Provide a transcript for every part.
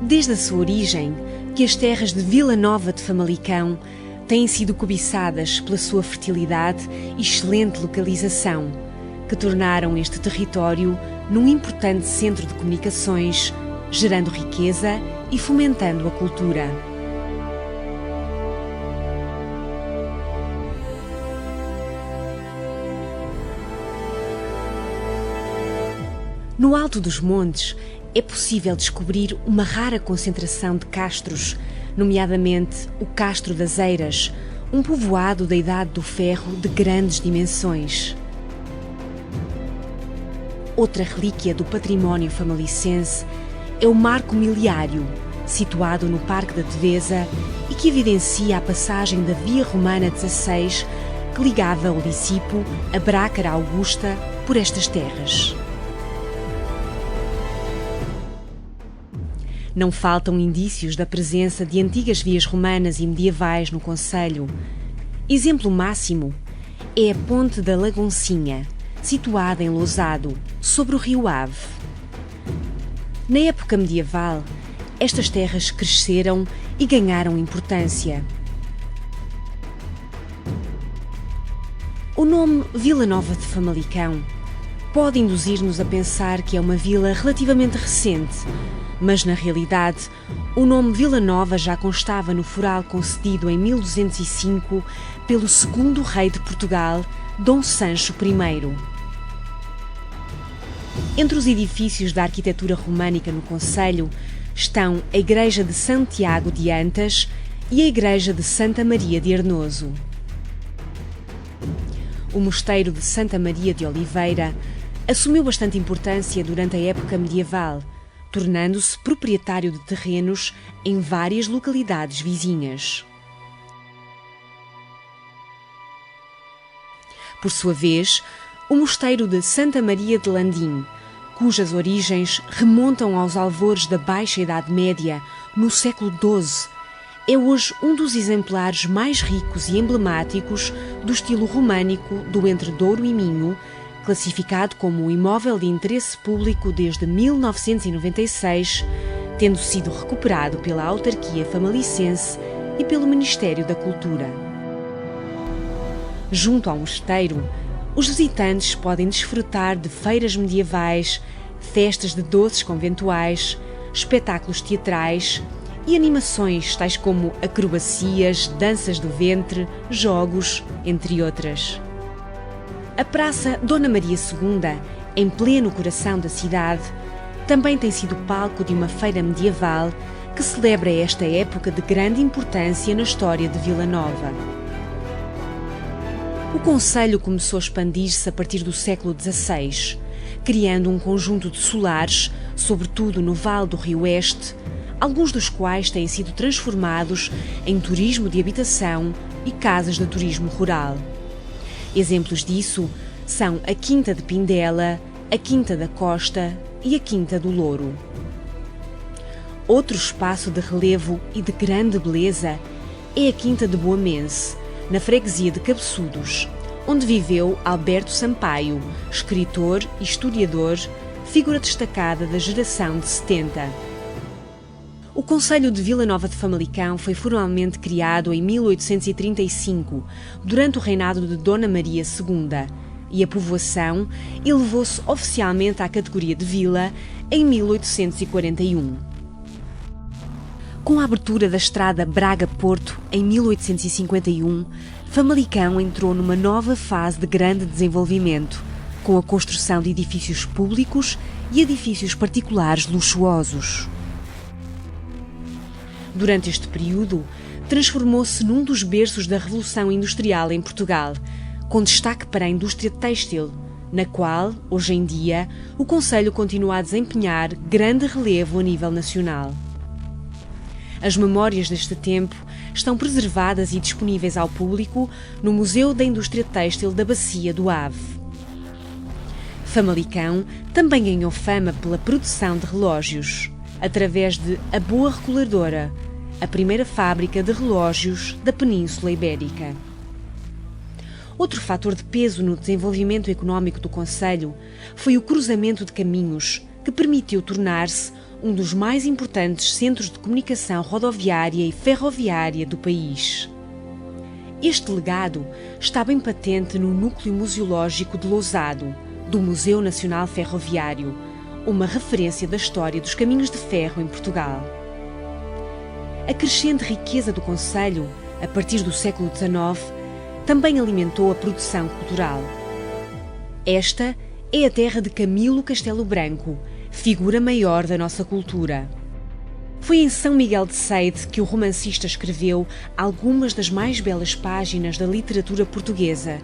Desde a sua origem, que as terras de Vila Nova de Famalicão têm sido cobiçadas pela sua fertilidade e excelente localização, que tornaram este território num importante centro de comunicações, gerando riqueza e fomentando a cultura. No alto dos montes é possível descobrir uma rara concentração de castros, nomeadamente o Castro das Eiras, um povoado da Idade do Ferro de grandes dimensões. Outra relíquia do património famalicense é o Marco Miliário, situado no Parque da Devesa e que evidencia a passagem da Via Romana 16, que ligava o Licipo a Brácara Augusta por estas terras. Não faltam indícios da presença de antigas vias romanas e medievais no concelho. Exemplo máximo é a Ponte da Lagoncinha, situada em Lousado, sobre o rio Ave. Na época medieval, estas terras cresceram e ganharam importância. O nome Vila Nova de Famalicão pode induzir-nos a pensar que é uma vila relativamente recente, mas na realidade o nome Vila Nova já constava no foral concedido em 1205 pelo segundo rei de Portugal, Dom Sancho I. Entre os edifícios da arquitetura românica no concelho estão a Igreja de Santiago de Antas e a Igreja de Santa Maria de Arnoso. O Mosteiro de Santa Maria de Oliveira assumiu bastante importância durante a época medieval, tornando-se proprietário de terrenos em várias localidades vizinhas. Por sua vez, o Mosteiro de Santa Maria de Landim, cujas origens remontam aos alvores da Baixa Idade Média, no século XII, é hoje um dos exemplares mais ricos e emblemáticos do estilo românico do Entre Douro e Minho, classificado como um imóvel de interesse público desde 1996, tendo sido recuperado pela autarquia famalicense e pelo Ministério da Cultura. Junto ao mosteiro, os visitantes podem desfrutar de feiras medievais, festas de doces conventuais, espetáculos teatrais e animações tais como acrobacias, danças do ventre, jogos, entre outras. A Praça Dona Maria II, em pleno coração da cidade, também tem sido palco de uma feira medieval que celebra esta época de grande importância na história de Vila Nova. O concelho começou a expandir-se a partir do século XVI, criando um conjunto de solares, sobretudo no Vale do Rio Este, alguns dos quais têm sido transformados em turismo de habitação e casas de turismo rural. Exemplos disso são a Quinta de Pindela, a Quinta da Costa e a Quinta do Louro. Outro espaço de relevo e de grande beleza é a Quinta de Boamense, na freguesia de Cabeçudos, onde viveu Alberto Sampaio, escritor e historiador, figura destacada da geração de 70. O concelho de Vila Nova de Famalicão foi formalmente criado em 1835, durante o reinado de Dona Maria II, e a povoação elevou-se oficialmente à categoria de vila em 1841. Com a abertura da estrada Braga-Porto em 1851, Famalicão entrou numa nova fase de grande desenvolvimento, com a construção de edifícios públicos e edifícios particulares luxuosos. Durante este período, transformou-se num dos berços da Revolução Industrial em Portugal, com destaque para a indústria têxtil, na qual, hoje em dia, o concelho continua a desempenhar grande relevo a nível nacional. As memórias deste tempo estão preservadas e disponíveis ao público no Museu da Indústria Têxtil da Bacia do Ave. Famalicão também ganhou fama pela produção de relógios, através de A Boa Recoladora, a primeira fábrica de relógios da Península Ibérica. Outro fator de peso no desenvolvimento económico do concelho foi o cruzamento de caminhos, que permitiu tornar-se um dos mais importantes centros de comunicação rodoviária e ferroviária do país. Este legado está bem patente no núcleo museológico de Lousado, do Museu Nacional Ferroviário, uma referência da história dos caminhos de ferro em Portugal. A crescente riqueza do concelho, a partir do século XIX, também alimentou a produção cultural. Esta é a terra de Camilo Castelo Branco, figura maior da nossa cultura. Foi em São Miguel de Ceide que o romancista escreveu algumas das mais belas páginas da literatura portuguesa.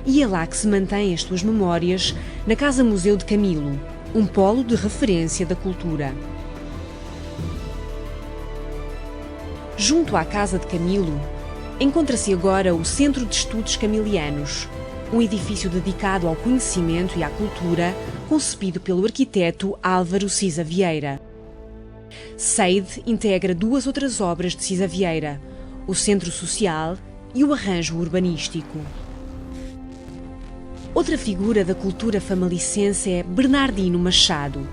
E é lá que se mantêm as suas memórias, na Casa Museu de Camilo, um polo de referência da cultura. Junto à Casa de Camilo, encontra-se agora o Centro de Estudos Camilianos, um edifício dedicado ao conhecimento e à cultura, concebido pelo arquiteto Álvaro Cisa Vieira. Ceide integra duas outras obras de Cisa Vieira, o Centro Social e o Arranjo Urbanístico. Outra figura da cultura famalicense é Bernardino Machado,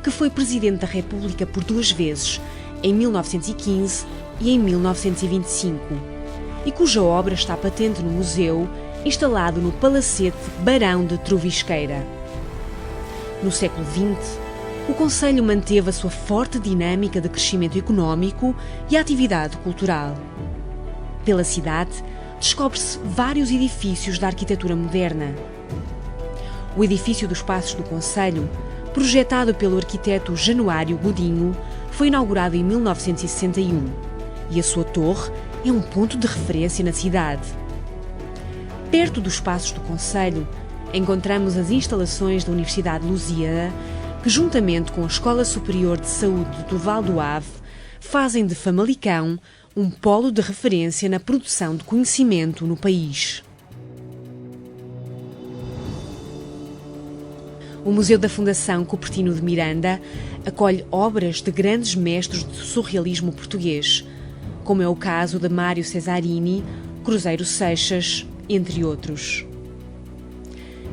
que foi Presidente da República por 2 vezes, em 1915 e em 1925, e cuja obra está patente no museu, instalado no Palacete Barão de Trovisqueira. No século XX, o concelho manteve a sua forte dinâmica de crescimento económico e atividade cultural. Pela cidade, descobre-se vários edifícios da arquitetura moderna. O edifício dos Passos do Concelho, projetado pelo arquiteto Januário Godinho, foi inaugurado em 1961 e a sua torre é um ponto de referência na cidade. Perto dos Passos do Concelho, encontramos as instalações da Universidade de Lusíada, que, juntamente com a Escola Superior de Saúde do Val do Ave, fazem de Famalicão um polo de referência na produção de conhecimento no país. O Museu da Fundação Cupertino de Miranda acolhe obras de grandes mestres do surrealismo português, como é o caso de Mário Cesarini, Cruzeiro Seixas, entre outros.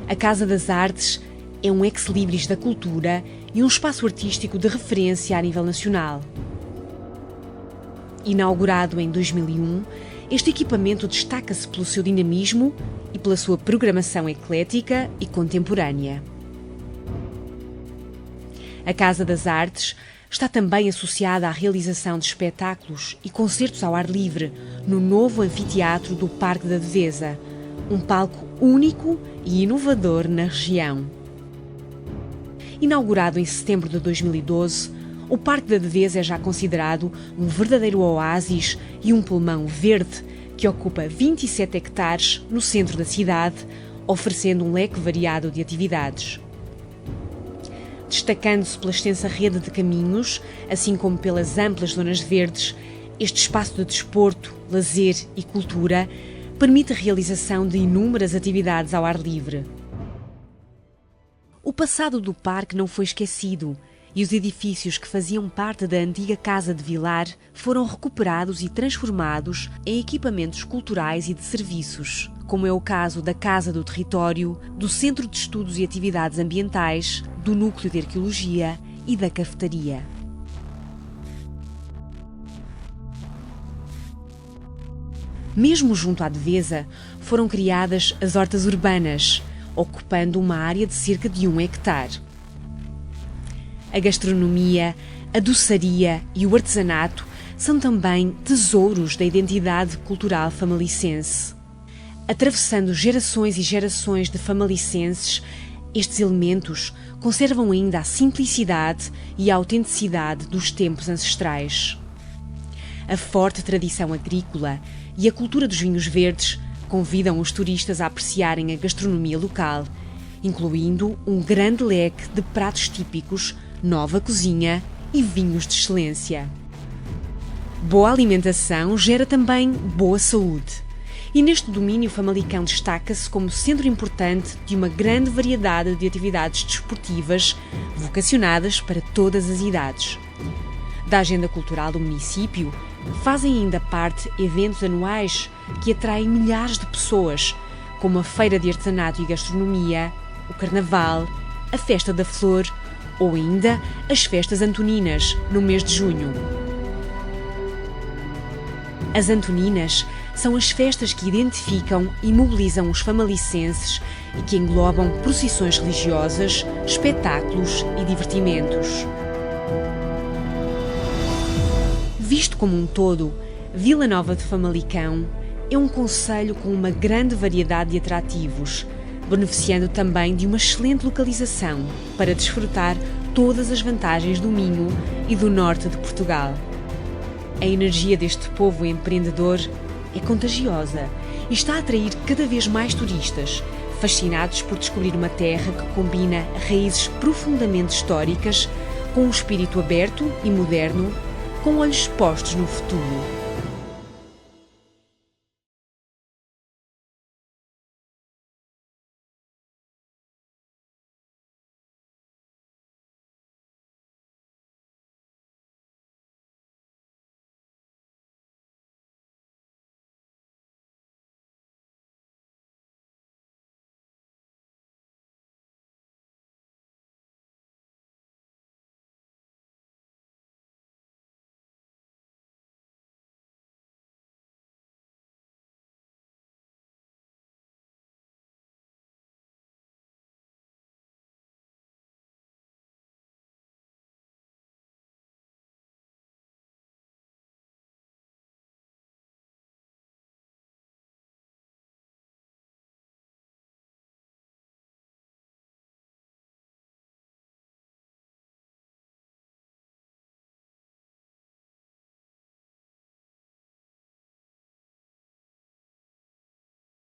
A Casa das Artes é um ex-libris da cultura e um espaço artístico de referência a nível nacional. Inaugurado em 2001, este equipamento destaca-se pelo seu dinamismo e pela sua programação eclética e contemporânea. A Casa das Artes está também associada à realização de espetáculos e concertos ao ar livre no novo anfiteatro do Parque da Devesa, um palco único e inovador na região. Inaugurado em setembro de 2012, o Parque da Devesa é já considerado um verdadeiro oásis e um pulmão verde que ocupa 27 hectares no centro da cidade, oferecendo um leque variado de atividades. Destacando-se pela extensa rede de caminhos, assim como pelas amplas zonas verdes, este espaço de desporto, lazer e cultura permite a realização de inúmeras atividades ao ar livre. O passado do parque não foi esquecido e os edifícios que faziam parte da antiga Casa de Vilar foram recuperados e transformados em equipamentos culturais e de serviços, como é o caso da Casa do Território, do Centro de Estudos e Atividades Ambientais, do Núcleo de Arqueologia e da Cafetaria. Mesmo junto à Devesa, foram criadas as hortas urbanas, ocupando uma área de cerca de 1 hectare. A gastronomia, a doçaria e o artesanato são também tesouros da identidade cultural famalicense. Atravessando gerações e gerações de famalicenses, estes elementos conservam ainda a simplicidade e a autenticidade dos tempos ancestrais. A forte tradição agrícola e a cultura dos vinhos verdes convidam os turistas a apreciarem a gastronomia local, incluindo um grande leque de pratos típicos, nova cozinha e vinhos de excelência. Boa alimentação gera também boa saúde. E neste domínio, Famalicão destaca-se como centro importante de uma grande variedade de atividades desportivas vocacionadas para todas as idades. Da agenda cultural do município, fazem ainda parte eventos anuais que atraem milhares de pessoas, como a Feira de Artesanato e Gastronomia, o Carnaval, a Festa da Flor ou ainda as festas antoninas, no mês de junho. As antoninas são as festas que identificam e mobilizam os famalicenses e que englobam procissões religiosas, espetáculos e divertimentos. Visto como um todo, Vila Nova de Famalicão é um concelho com uma grande variedade de atrativos, beneficiando também de uma excelente localização para desfrutar todas as vantagens do Minho e do norte de Portugal. A energia deste povo empreendedor é contagiosa e está a atrair cada vez mais turistas, fascinados por descobrir uma terra que combina raízes profundamente históricas com um espírito aberto e moderno, com olhos postos no futuro.